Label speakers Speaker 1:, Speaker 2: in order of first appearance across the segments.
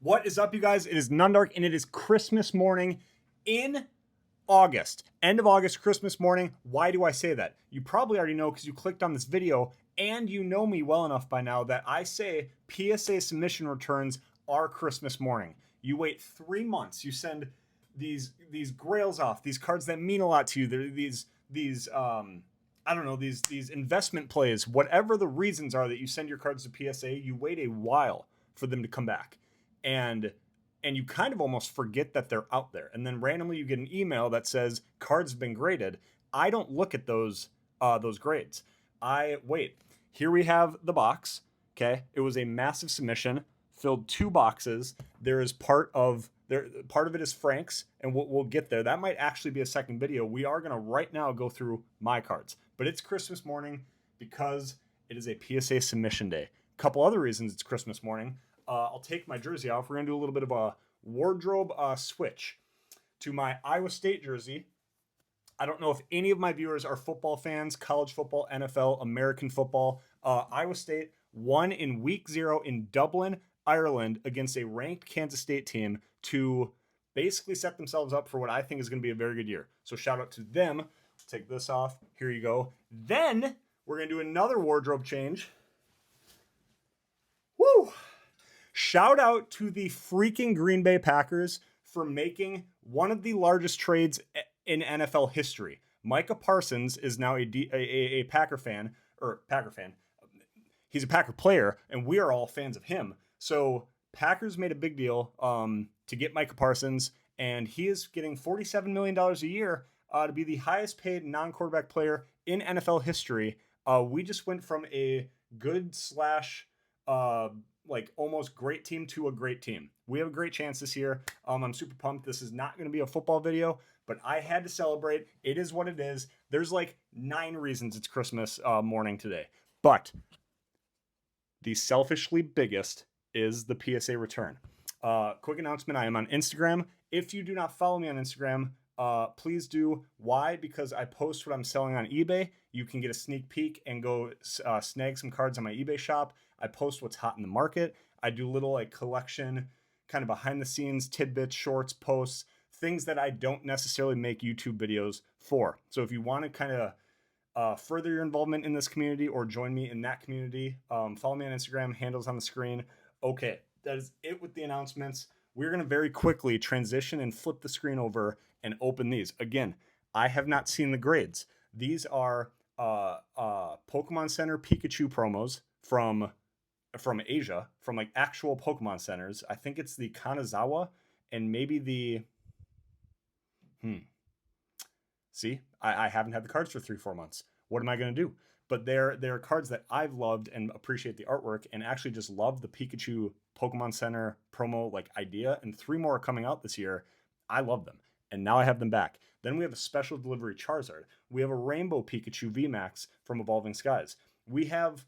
Speaker 1: What is up, you guys? It is Nundark, and it is Christmas morning in August. End of August, Christmas morning. Why do I say that? You probably already know because you clicked on this video, and you know me well enough by now that I say PSA submission returns are Christmas morning. You wait 3 months. You send these grails off, these cards that mean a lot to you. They're these investment plays, whatever the reasons are that you send your cards to PSA, you wait a while for them to come back. And you kind of almost forget that they're out there. And then randomly you get an email that says cards have been graded. I don't look at those grades. I wait. Here we have the box. Okay. It was a massive submission, filled 2 boxes. There is part of it is Frank's, and we'll get there. That might actually be a second video. We are going to right now go through my cards, but it's Christmas morning because it is a PSA submission day. A couple other reasons it's Christmas morning. I'll take my jersey off. We're going to do a little bit of a wardrobe switch to my Iowa State jersey. I don't know if any of my viewers are football fans, college football, NFL, American football. Iowa State won in week 0 in Dublin, Ireland against a ranked Kansas State team to basically set themselves up for what I think is going to be a very good year. So shout out to them. Take this off. Here you go. Then we're going to do another wardrobe change. Woo! Shout out to the freaking Green Bay Packers for making one of the largest trades in NFL history. Micah Parsons is now a Packer fan. He's a Packer player, and we are all fans of him. So Packers made a big deal to get Micah Parsons, and he is getting $47 million a year to be the highest paid non-quarterback player in NFL history. We just went from a good / like almost great team to a great team. We have a great chance this year. I'm super pumped. This is not going to be a football video, but I had to celebrate. It is what it is. There's like 9 reasons it's Christmas morning today, but the selfishly biggest is the PSA return. Quick announcement. I am on Instagram. If you do not follow me on Instagram, please do. Why? Because I post what I'm selling on eBay. You can get a sneak peek and go snag some cards on my eBay shop. I post what's hot in the market. I do little like collection, kind of behind the scenes tidbits, shorts, posts, things that I don't necessarily make YouTube videos for. So if you want to kind of further your involvement in this community or join me in that community, follow me on Instagram, handles on the screen. Okay, that is it with the announcements. We're going to very quickly transition and flip the screen over and open these. Again, I have not seen the grades. These are Pokemon Center Pikachu promos from Asia, from like actual Pokemon centers. I think it's the Kanazawa and maybe the See, I haven't had the cards for 3-4 months. What am I going to do? But they're cards that I've loved and appreciate the artwork and actually just love the Pikachu Pokemon Center promo like idea. And 3 more are coming out this year. I love them. And now I have them back. Then we have a special delivery Charizard. We have a Rainbow Pikachu VMAX from Evolving Skies. We have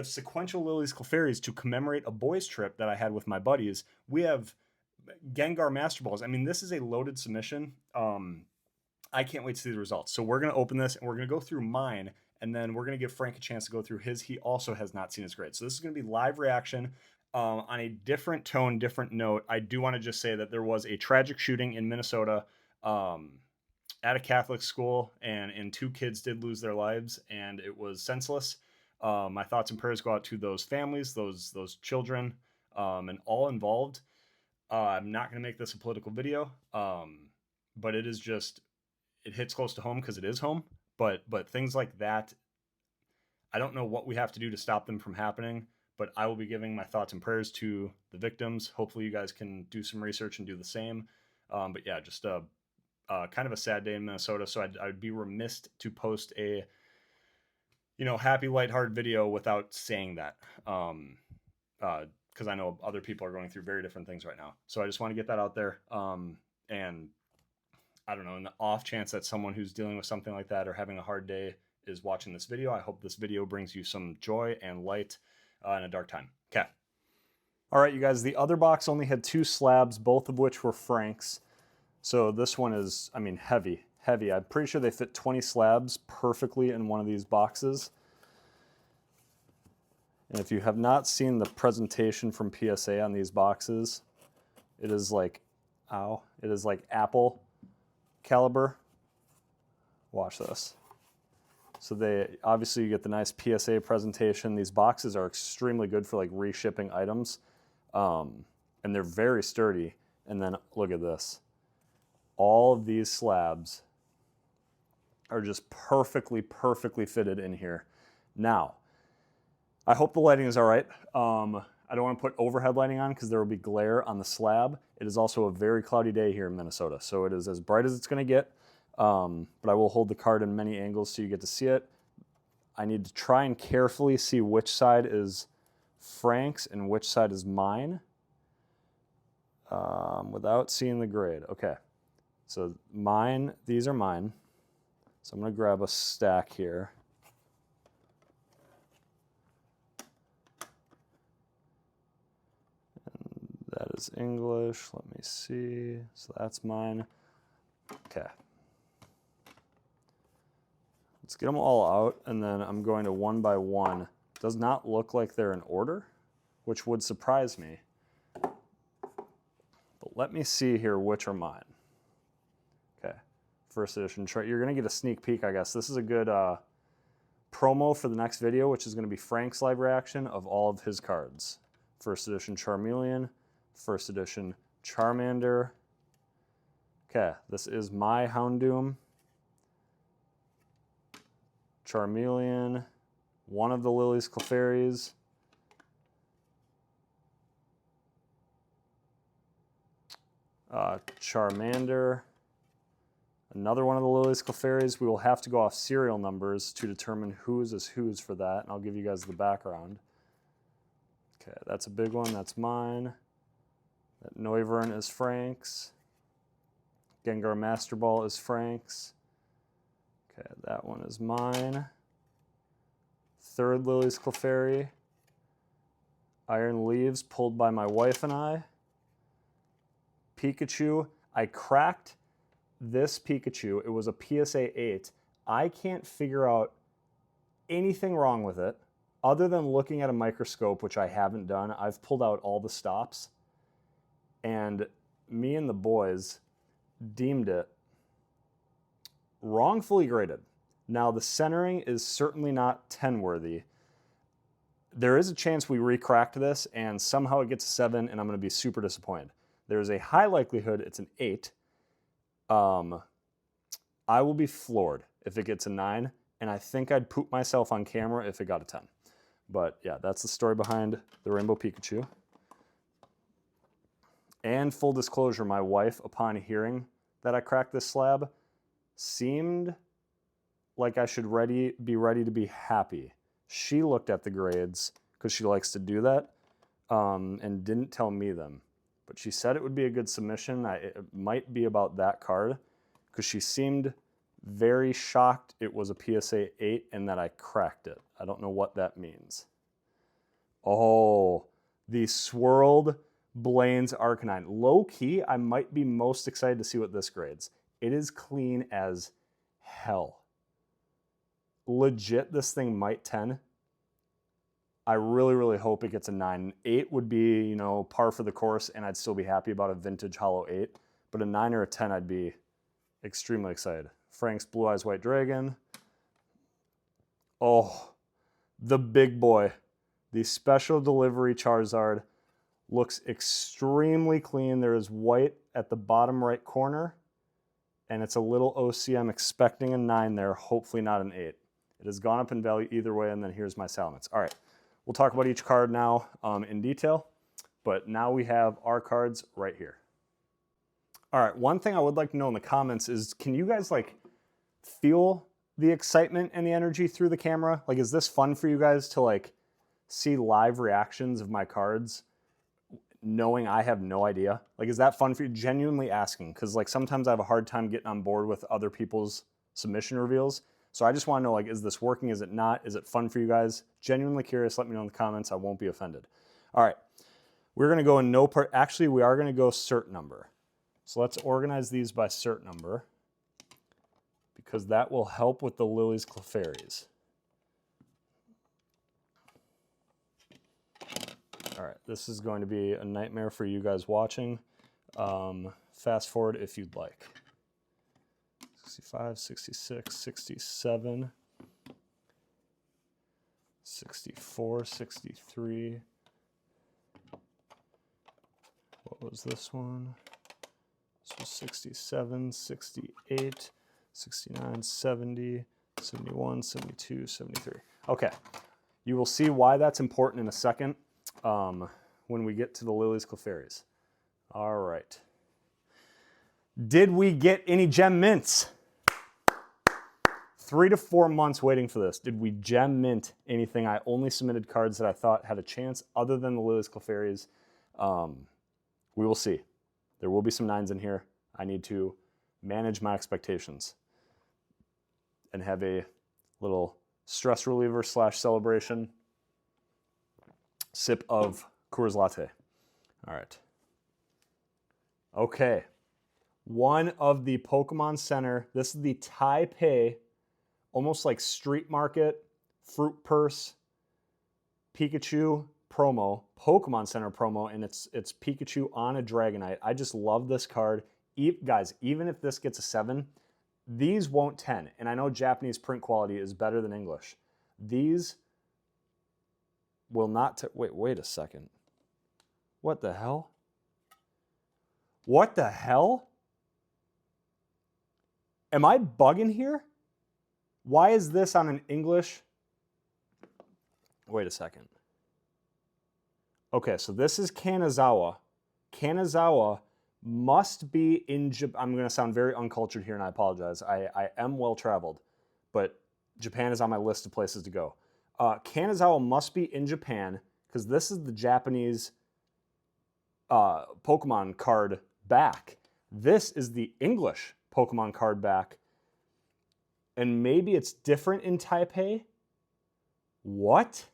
Speaker 1: Sequential Lilies Clefairies to commemorate a boys trip that I had with my buddies. We have Gengar Master Balls. I mean, this is a loaded submission. I can't wait to see the results. So we're going to open this and we're going to go through mine, and then we're going to give Frank a chance to go through his. He also has not seen his grade. So this is going to be live reaction on a different tone, different note. I do want to just say that there was a tragic shooting in Minnesota at a Catholic school, and 2 kids did lose their lives, and it was senseless. My thoughts and prayers go out to those families, those children, and all involved. I'm not going to make this a political video, but it is just, it hits close to home because it is home. But things like that, I don't know what we have to do to stop them from happening, but I will be giving my thoughts and prayers to the victims. Hopefully you guys can do some research and do the same. But yeah, just kind of a sad day in Minnesota. So I'd be remiss to post a, happy, lighthearted video without saying that. Because I know other people are going through very different things right now. So I just want to get that out there. And I don't know, in the off chance that someone who's dealing with something like that or having a hard day is watching this video, I hope this video brings you some joy and light in a dark time. Okay. All right, you guys, the other box only had 2 slabs, both of which were Frank's. So this one is, I mean, heavy. I'm pretty sure they fit 20 slabs perfectly in one of these boxes. And if you have not seen the presentation from PSA on these boxes, it is like, ow, it is like Apple caliber. Watch this. So they, obviously you get the nice PSA presentation. These boxes are extremely good for like reshipping items. And they're very sturdy. And then look at this. All of these slabs are just perfectly fitted in here. Now, I hope the lighting is all right. I don't want to put overhead lighting on because there will be glare on the slab. It is also a very cloudy day here in Minnesota, so it is as bright as it's going to get. But I will hold the card in many angles so you get to see it. I need to try and carefully see which side is Frank's and which side is mine without seeing the grade. Okay, so mine, these are mine. So I'm going to grab a stack here. That is English. Let me see. So that's mine. Okay. Let's get them all out, and then I'm going to one by one. Does not look like they're in order, which would surprise me. But let me see here which are mine. Okay. First edition. You're going to get a sneak peek, I guess. This is a good promo for the next video, which is going to be Frank's live reaction of all of his cards. First edition Charmeleon. First edition Charmander. Okay, this is my Houndoom. Charmeleon. One of the Lily's Clefaries. Charmander. Another one of the Lily's Clefaries. We will have to go off serial numbers to determine whose is whose for that, and I'll give you guys the background. Okay, that's a big one. That's mine. That Noivern is Frank's. Gengar Master Ball is Frank's. Okay, that one is mine. Third Lily's Clefairy. Iron Leaves pulled by my wife and I. Pikachu. I cracked this Pikachu. It was a PSA 8. I can't figure out anything wrong with it other than looking at a microscope, which I haven't done. I've pulled out all the stops. And me and the boys deemed it wrongfully graded. Now, the centering is certainly not 10 worthy. There is a chance we recracked this and somehow it gets a 7 and I'm going to be super disappointed. There's a high likelihood it's an 8. I will be floored if it gets a 9, and I think I'd poop myself on camera if it got a 10. But yeah, that's the story behind the Rainbow Pikachu. And full disclosure, my wife, upon hearing that I cracked this slab, seemed like I should be ready to be happy. She looked at the grades, because she likes to do that, and didn't tell me them. But she said it would be a good submission. It might be about that card, because she seemed very shocked it was a PSA 8 and that I cracked it. I don't know what that means. Oh, the swirled Blaine's Arcanine. Low key, I might be most excited to see what this grades. It is clean as hell. Legit, this thing might 10. I really hope it gets a 9. 8 would be, you know, par for the course, and I'd still be happy about a vintage Hollow 8. But a 9 or a 10, I'd be extremely excited. Frank's Blue Eyes White Dragon. Oh, the big boy. The special delivery Charizard looks extremely clean. There is white at the bottom right corner, and it's a little OC. I'm expecting a 9 there, hopefully not an 8. It has gone up in value either way, and then here's my Salamence. All right, we'll talk about each card now in detail, but now we have our cards right here. All right, one thing I would like to know in the comments is, can you guys like feel the excitement and the energy through the camera? Like, is this fun for you guys to like see live reactions of my cards knowing I have no idea? Like, is that fun for you? Genuinely asking, because like sometimes I have a hard time getting on board with other people's submission reveals. So I just want to know, like, is this working? Is it not? Is it fun for you guys? Genuinely curious. Let me know in the comments. I won't be offended. All right. We're going to go in no part. Actually, we are going to go cert number. So let's organize these by cert number, because that will help with the Lily's Clefaries. All right, this is going to be a nightmare for you guys watching. Fast forward if you'd like. 65, 66, 67, 64, 63. What was this one? This was 67, 68, 69, 70, 71, 72, 73. Okay, you will see why that's important in a second when we get to the Lilies Clefaries. All right. Did we get any gem mints? 3 to 4 months waiting for this. Did we gem mint anything? I only submitted cards that I thought had a chance other than the Lilies Clefaries. We will see. There will be some 9s in here. I need to manage my expectations and have a little stress reliever / celebration sip of Coors Latte. All right. Okay. One of the Pokemon Center. This is the Taipei, almost like street market, fruit purse, Pikachu promo, Pokemon Center promo, and it's Pikachu on a Dragonite. I just love this card. Guys, even if this gets a 7, these won't 10. And I know Japanese print quality is better than English. These will not... Wait a second. What the hell? What the hell? Am I bugging here? Why is this on an English? Wait a second. Okay, so this is Kanazawa. Kanazawa must be in Japan. I'm going to sound very uncultured here, and I apologize. I am well-traveled, but Japan is on my list of places to go. Kanazawa must be in Japan, because this is the Japanese Pokemon card back. This is the English Pokemon card back. And maybe it's different in Taipei? What?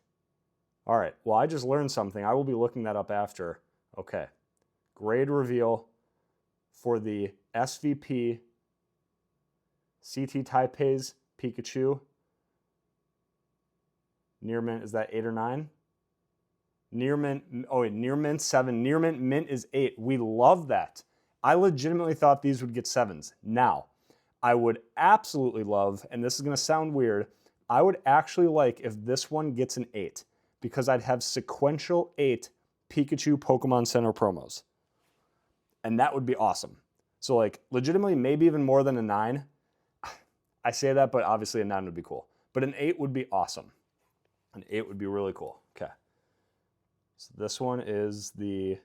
Speaker 1: All right, well, I just learned something. I will be looking that up after. Okay, grade reveal for the SVP CT Taipei's Pikachu. Near mint, is that 8 or 9? Near mint, oh wait, near mint 7. Near mint is 8. We love that. I legitimately thought these would get 7s. Now, I would absolutely love, and this is going to sound weird, I would actually like if this one gets an 8, because I'd have sequential 8 Pikachu Pokemon Center promos. And that would be awesome. So like, legitimately, maybe even more than a 9. I say that, but obviously a 9 would be cool. But an 8 would be awesome. An 8 would be really cool. Okay. So this one is the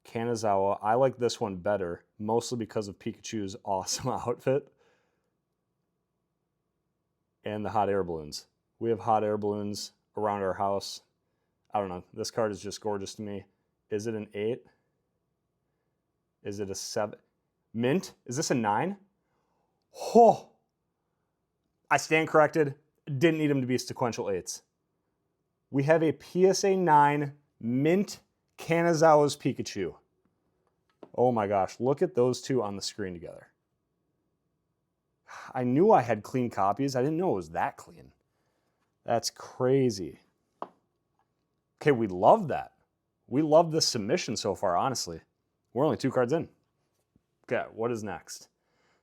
Speaker 1: Kanazawa. I like this one better, mostly because of Pikachu's awesome outfit and the hot air balloons. We have hot air balloons around our house. I don't know. This card is just gorgeous to me. Is it an 8? Is it a 7? Mint? Is this a 9? Oh! I stand corrected. Didn't need them to be sequential 8s. We have a PSA 9 Mint Kanazawa's Pikachu. Oh my gosh, look at those two on the screen together. I knew I had clean copies. I didn't know it was that clean. That's crazy. Okay, we love that. We love this submission so far, honestly. We're only 2 cards in. Okay, what is next?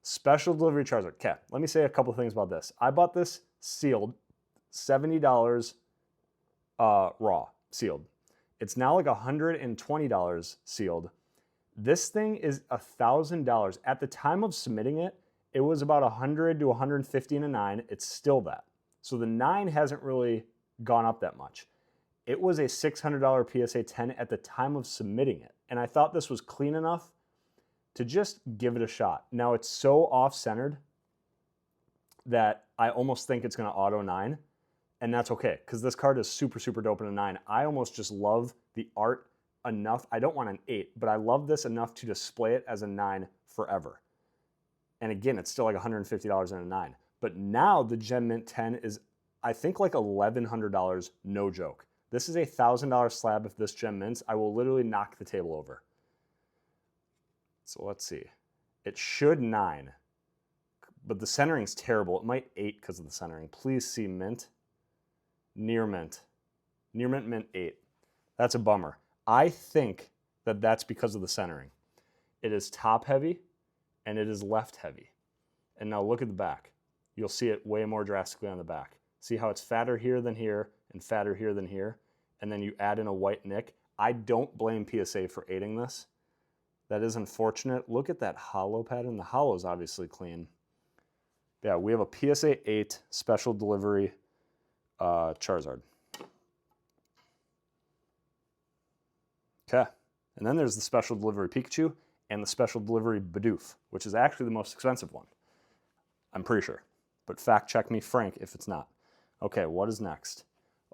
Speaker 1: Special delivery Charizard. Okay, let me say a couple things about this. I bought this sealed, $70 raw, sealed. It's now like $120 sealed. This thing is $1,000. At the time of submitting it, it was about $100 to $150 in a 9. It's still that. So the 9 hasn't really gone up that much. It was a $600 PSA 10 at the time of submitting it. And I thought this was clean enough to just give it a shot. Now it's so off-centered that I almost think it's going to auto 9. And that's okay, because this card is super, super dope in a 9. I almost just love the art enough. I don't want an 8, but I love this enough to display it as a 9 forever. And again, it's still like $150 in a 9. But now the Gem Mint 10 is, I think, like $1,100, no joke. This is a $1,000 slab if this Gem Mints. I will literally knock the table over. So let's see. It should 9, but the centering's terrible. It might 8 because of the centering. Please see mint. Near mint. Near mint, mint 8. That's a bummer. I think that that's because of the centering. It is top heavy and it is left heavy. And now look at the back. You'll see it way more drastically on the back. See how it's fatter here than here and fatter here than here? And then you add in a white nick. I don't blame PSA for aiding this. That is unfortunate. Look at that hollow pattern. The hollow is obviously clean. Yeah, we have a PSA 8 special delivery Charizard. Okay, and then there's the special delivery Pikachu and the special delivery Bidoof, which is actually the most expensive one. I'm pretty sure. But fact check me, Frank, if it's not. Okay, what is next?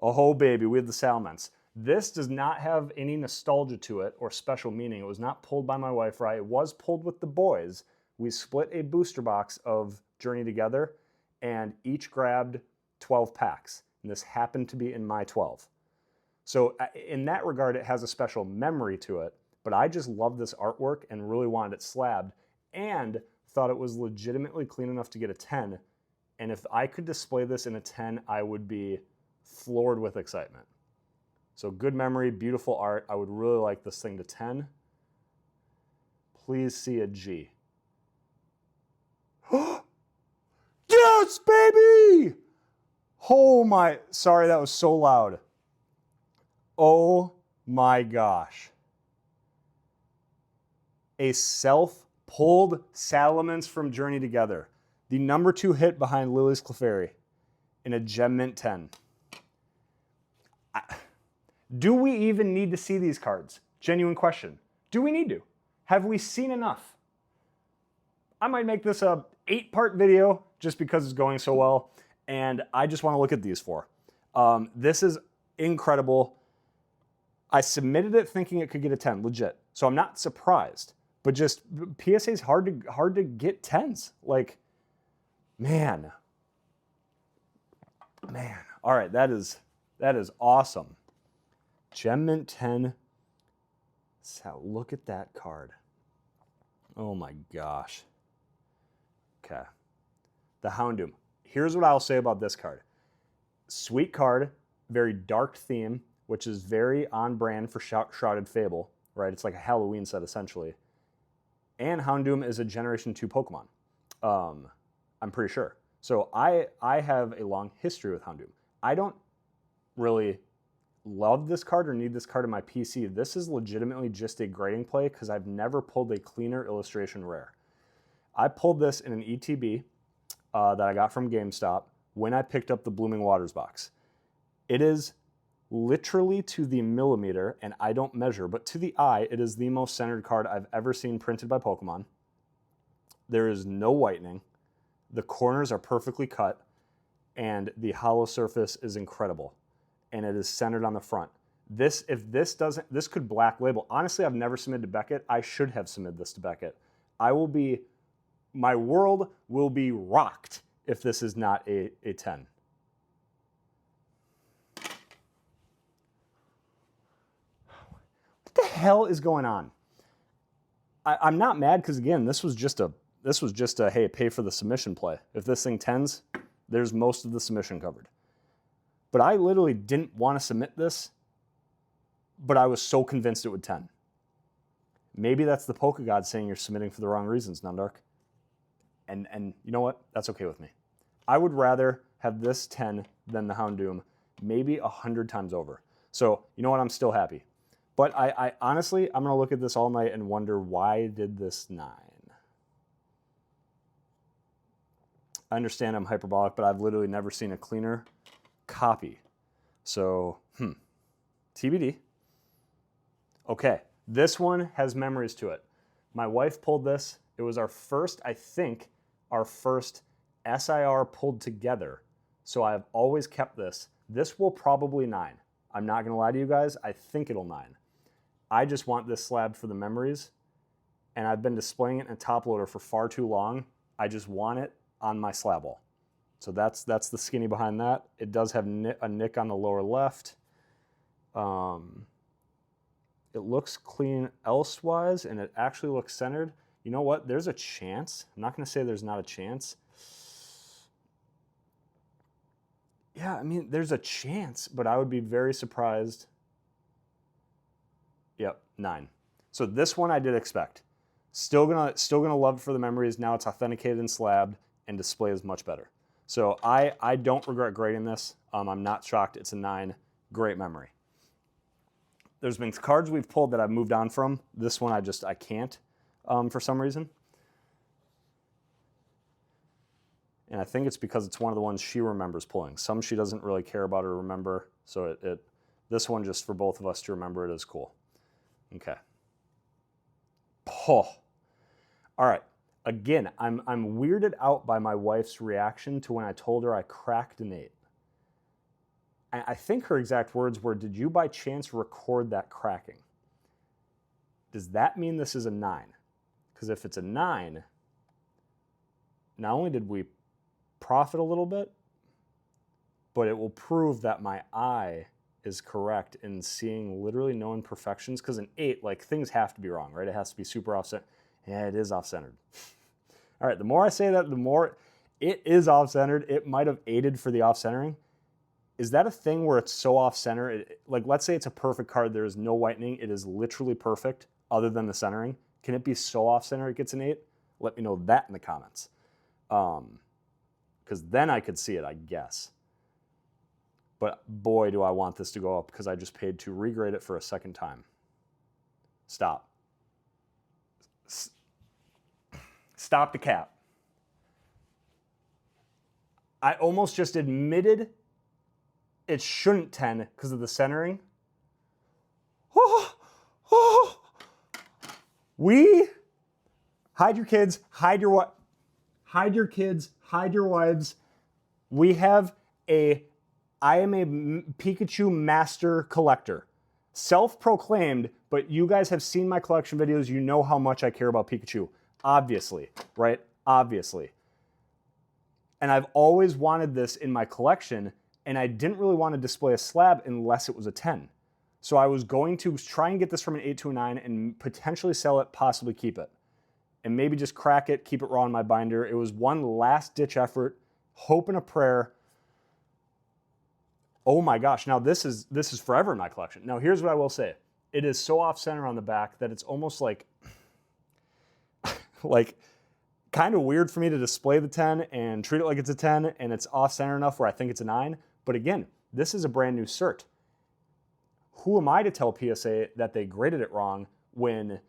Speaker 1: Oh, baby, we have the Salamence. This does not have any nostalgia to it or special meaning. It was not pulled by my wife, right? It was pulled with the boys. We split a booster box of Journey together and each grabbed 12 packs. And this happened to be in my 12. So in that regard, it has a special memory to it. But I just love this artwork and really wanted it slabbed and thought it was legitimately clean enough to get a 10. And if I could display this in a 10, I would be floored with excitement. So good memory, beautiful art. I would really like this thing to 10. Please see a G. Yes, baby! Oh my, sorry, that was so loud. Oh my gosh. A self-pulled Salamence from Journey Together. The number 2 hit behind Lily's Clefairy in a Gem Mint 10. Do we even need to see these cards? Genuine question. Do we need to? Have we seen enough? I might make this a 8-part video just because it's going so well, and I just want to look at these 4. This is incredible. I submitted it thinking it could get a 10, legit. So I'm not surprised, but just PSA is hard to get 10s. Like, man. All right, that is awesome. Gem Mint 10. So look at that card. Oh my gosh. Okay. The Houndoom. Here's what I'll say about this card. Sweet card, very dark theme, which is very on brand for Shrouded Fable, right? It's like a Halloween set essentially. And Houndoom is a Generation 2 Pokemon. I'm pretty sure. So I have a long history with Houndoom. I don't really love this card or need this card in my PC. This is legitimately just a grading play because I've never pulled a cleaner illustration rare. I pulled this in an ETB that I got from GameStop when I picked up the Blooming Waters box. It is literally to the millimeter, and I don't measure, but to the eye, it is the most centered card I've ever seen printed by Pokemon. There is no whitening. The corners are perfectly cut, and the hollow surface is incredible, and it is centered on the front. This could black label. Honestly, I've never submitted to Beckett. I should have submitted this to Beckett. My world will be rocked if this is not a 10. What the hell is going on? I'm not mad because again, this was just a hey, pay for the submission play. If this thing 10s, there's most of the submission covered. But I literally didn't want to submit this, but I was so convinced it would 10. Maybe that's the Pokegod saying you're submitting for the wrong reasons, Nundark. And you know what? That's okay with me. I would rather have this 10 than the Houndoom, maybe 100 times over. So, you know what? I'm still happy. But I honestly, I'm going to look at this all night and wonder why did this 9? I understand I'm hyperbolic, but I've literally never seen a cleaner copy. So, TBD. Okay, this one has memories to it. My wife pulled this. It was our first SIR pulled together. So I've always kept this. This will probably 9. I'm not going to lie to you guys. I think it'll 9. I just want this slab for the memories, and I've been displaying it in a top loader for far too long. I just want it on my slab wall. So that's the skinny behind that. It does have a nick on the lower left. It looks clean elsewise, and it actually looks centered. You know what? There's a chance. I'm not going to say there's not a chance. Yeah, I mean, there's a chance, but I would be very surprised 9. So this one I did expect. Still gonna love it for the memories. Now it's authenticated and slabbed, and display is much better. So I don't regret grading this. I'm not shocked. It's a 9. Great memory. There's been cards we've pulled that I've moved on from. This one I can't for some reason. And I think it's because it's one of the ones she remembers pulling. Some she doesn't really care about or remember. So this one, just for both of us to remember it, is cool. Okay. Oh. All right. Again, I'm weirded out by my wife's reaction to when I told her I cracked an 8. I think her exact words were, "Did you by chance record that cracking?" Does that mean this is a 9? Because if it's a 9, not only did we profit a little bit, but it will prove that my eye is correct in seeing literally no imperfections. Because an 8, like, things have to be wrong, right? It has to be super off-centered. Yeah, it is off-centered. All right, the more I say that, the more it is off-centered. It might have aided for the off-centering. Is that a thing where it's so off-center? Like, let's say it's a perfect card. There is no whitening. It is literally perfect other than the centering. Can it be so off-center it gets an 8? Let me know that in the comments. Because then I could see it, I guess. But boy, do I want this to go up, because I just paid to regrade it for a second time. Stop. Stop the cap. I almost just admitted it shouldn't 10 because of the centering. Hide your kids, hide your kids, hide your wives. I am a Pikachu master collector. Self-proclaimed, but you guys have seen my collection videos. You know how much I care about Pikachu. Obviously, right? Obviously. And I've always wanted this in my collection, and I didn't really want to display a slab unless it was a 10. So I was going to try and get this from an 8 to a 9 and potentially sell it, possibly keep it. And maybe just crack it, keep it raw in my binder. It was one last ditch effort, hope and a prayer. Oh my gosh, now this is forever in my collection. Now here's what I will say. It is so off-center on the back that it's almost like kind of weird for me to display the 10 and treat it like it's a 10, and it's off-center enough where I think it's a 9. But again, this is a brand new cert. Who am I to tell PSA that they graded it wrong when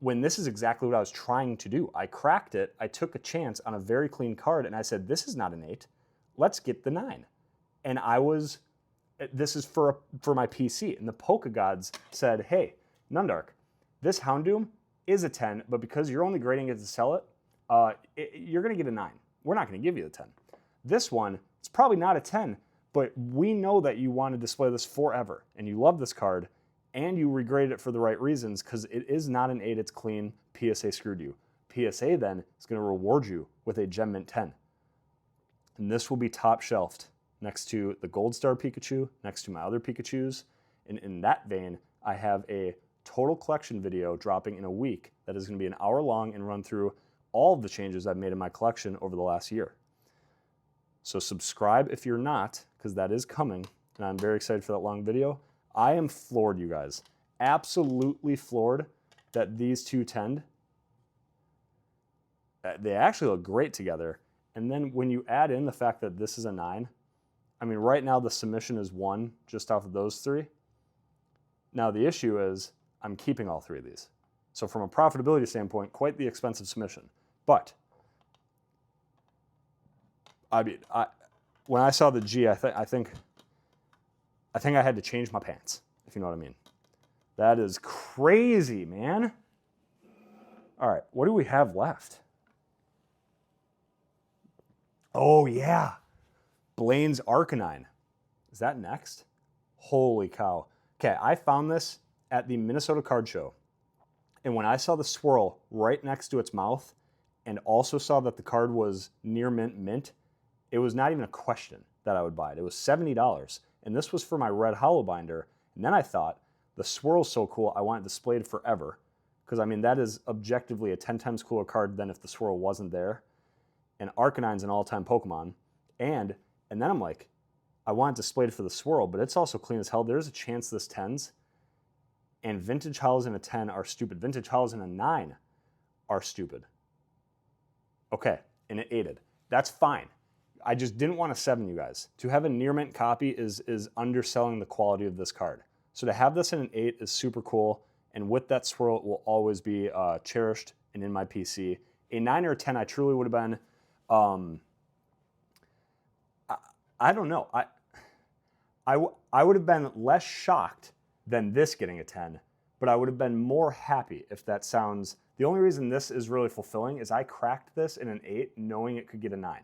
Speaker 1: this is exactly what I was trying to do? I cracked it, I took a chance on a very clean card, and I said, this is not an 8, let's get the 9. And this is for my PC, and the Poke Gods said, hey, Nundark, this Houndoom is a 10, but because you're only grading it to sell it, you're gonna get a 9. We're not gonna give you the 10. This one, it's probably not a 10, but we know that you want to display this forever, and you love this card, and you regraded it for the right reasons, because it is not an 8, it's clean. PSA screwed you. PSA then is gonna reward you with a Gem Mint 10. And this will be top shelved next to the Gold Star Pikachu, next to my other Pikachus. And in that vein, I have a total collection video dropping in a week that is gonna be an hour long and run through all of the changes I've made in my collection over the last year. So subscribe if you're not, because that is coming, and I'm very excited for that long video. I am floored, you guys. Absolutely floored that these two tend. They actually look great together. And then when you add in the fact that this is a 9, I mean, right now the submission is 1 just off of those 3. Now the issue is I'm keeping all 3 of these. So from a profitability standpoint, quite the expensive submission. But I mean, when I saw the G, I think I had to change my pants, if you know what I mean. That is crazy, man. All right, what do we have left? Oh yeah, Blaine's Arcanine. Is that next? Holy cow. Okay, I found this at the Minnesota Card Show. And when I saw the swirl right next to its mouth and also saw that the card was near mint, it was not even a question that I would buy it. It was $70. And this was for my red hollow binder. And then I thought, the swirl's so cool, I want it displayed forever. Because I mean, that is objectively a 10 times cooler card than if the swirl wasn't there. And Arcanine's an all-time Pokemon. And then I'm like, I want it displayed for the swirl, but it's also clean as hell. There's a chance this 10s. and vintage hollows in a 10 are stupid. Vintage hollows in a 9 are stupid. Okay, and it aided. That's fine. I just didn't want to 7 you guys. To have a near mint copy is underselling the quality of this card. So to have this in an 8 is super cool, and with that swirl, it will always be cherished and in my PC. A 9 or a 10, I truly would have been, I don't know. I would have been less shocked than this getting a 10, but I would have been more happy if that sounds... The only reason this is really fulfilling is I cracked this in an 8 knowing it could get a 9.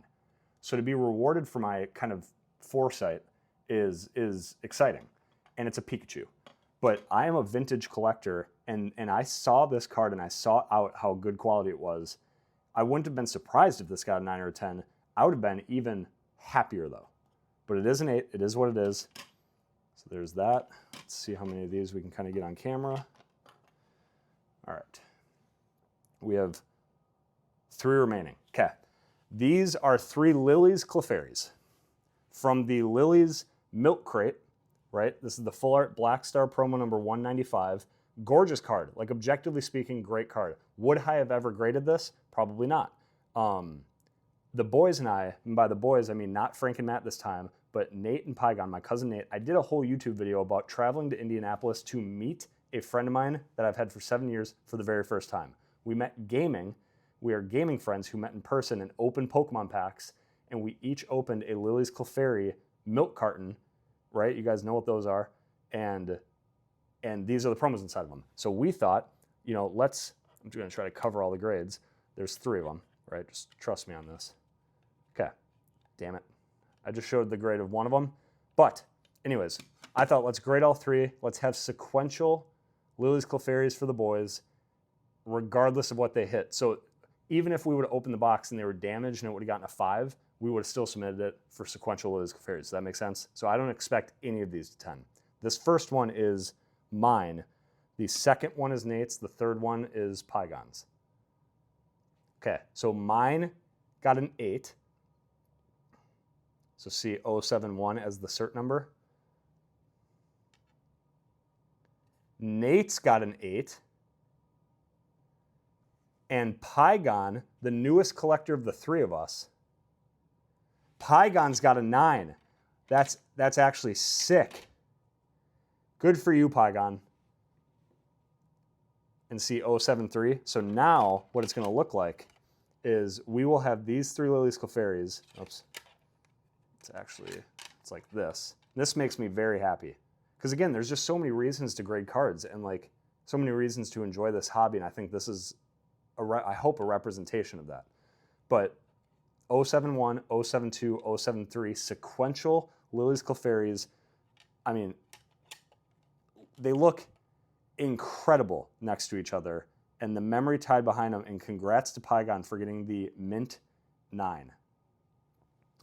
Speaker 1: So to be rewarded for my kind of foresight is exciting, and it's a Pikachu. But I am a vintage collector, and I saw this card and I saw out how good quality it was. I wouldn't have been surprised if this got a 9 or a 10. I would have been even happier though. But it is an 8, it is what it is. So there's that. Let's see how many of these we can kind of get on camera. All right. We have 3 remaining. Okay. These are 3 Lily's Clefaries from the Lily's Milk Crate, right? This is the Full Art Black Star promo number 195. Gorgeous card. Like, objectively speaking, great card. Would I have ever graded this? Probably not. The boys and I, and by the boys, I mean not Frank and Matt this time, but Nate and Pygon, my cousin Nate, I did a whole YouTube video about traveling to Indianapolis to meet a friend of mine that I've had for 7 years for the very first time. We met gaming. We are gaming friends who met in person and opened Pokemon packs, and we each opened a Lily's Clefairy milk carton, right? You guys know what those are, and these are the promos inside of them. So we thought, you know, I'm just gonna try to cover all the grades. There's 3 of them, right? Just trust me on this. Okay, damn it. I just showed the grade of one of them. But anyways, I thought let's grade all 3. Let's have sequential Lily's Clefairies for the boys, regardless of what they hit. So even if we would have opened the box and they were damaged and it would have gotten a 5, we would have still submitted it for sequential Lily's Clefairies. Does that make sense? So I don't expect any of these to 10. This first one is mine. The second one is Nate's. The third one is Pygon's. Okay, so mine got an 8. So see 071 as the cert number. Nate's got an 8. And Pygon, the newest collector of the 3 of us, Pygon's got a 9. That's actually sick. Good for you, Pygon. And see 073. So now what it's going to look like is we will have these 3 Lily's Clefairies. Oops. It's like this. This makes me very happy. Because again, there's just so many reasons to grade cards and like so many reasons to enjoy this hobby. And I think this is, I hope, a representation of that. But 071, 072, 073, sequential Lily's Clefairies. I mean, they look incredible next to each other. And the memory tied behind them. And congrats to Pygon for getting the Mint 9.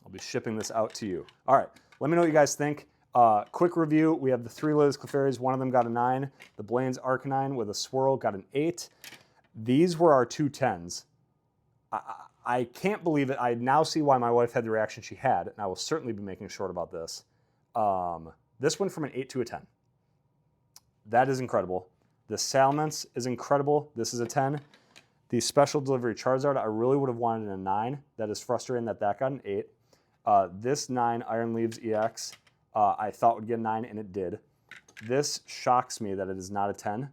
Speaker 1: I'll be shipping this out to you. All right, let me know what you guys think. Quick review, we have the 3 Lily's Clefairies. One of them got a 9. The Blaine's Arcanine with a swirl got an 8. These were our 2 10s. I can't believe it. I now see why my wife had the reaction she had, and I will certainly be making short about this. This went from an 8 to a 10. That is incredible. The Salamence is incredible. This is a 10. The Special Delivery Charizard, I really would have wanted a 9. That is frustrating that got an 8. This 9 Iron Leaves EX, I thought would get a 9, and it did. This shocks me that it is not a 10.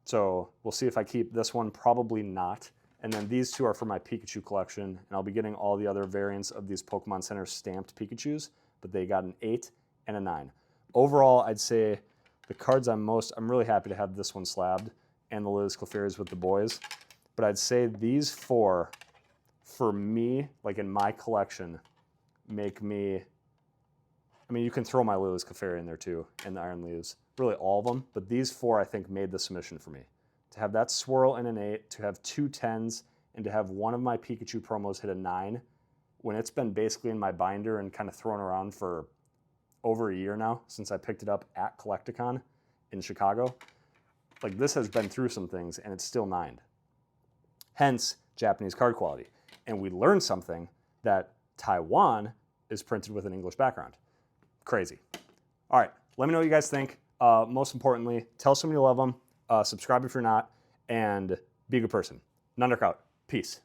Speaker 1: So we'll see if I keep this one, probably not. And then these 2 are for my Pikachu collection, and I'll be getting all the other variants of these Pokemon Center stamped Pikachus, but they got an 8 and a 9. Overall, I'd say the cards I'm really happy to have this one slabbed, and the Lily's Clefairies with the boys. But I'd say these 4, for me, like in my collection, make me... I mean, you can throw my Lily's Clefairy in there too, and the Iron Leaves. Really all of them, but these 4, I think, made the submission for me. To have that swirl in an 8, to have 2 10s, and to have one of my Pikachu promos hit a 9, when it's been basically in my binder and kind of thrown around for over a year now, since I picked it up at Collecticon in Chicago. Like, this has been through some things, and it's still 9'd. Hence, Japanese card quality. And we learned something, that Taiwan is printed with an English background. Crazy. All right, let me know what you guys think. most importantly, tell someone you love them, subscribe if you're not, and be a good person. Nundark out. Peace.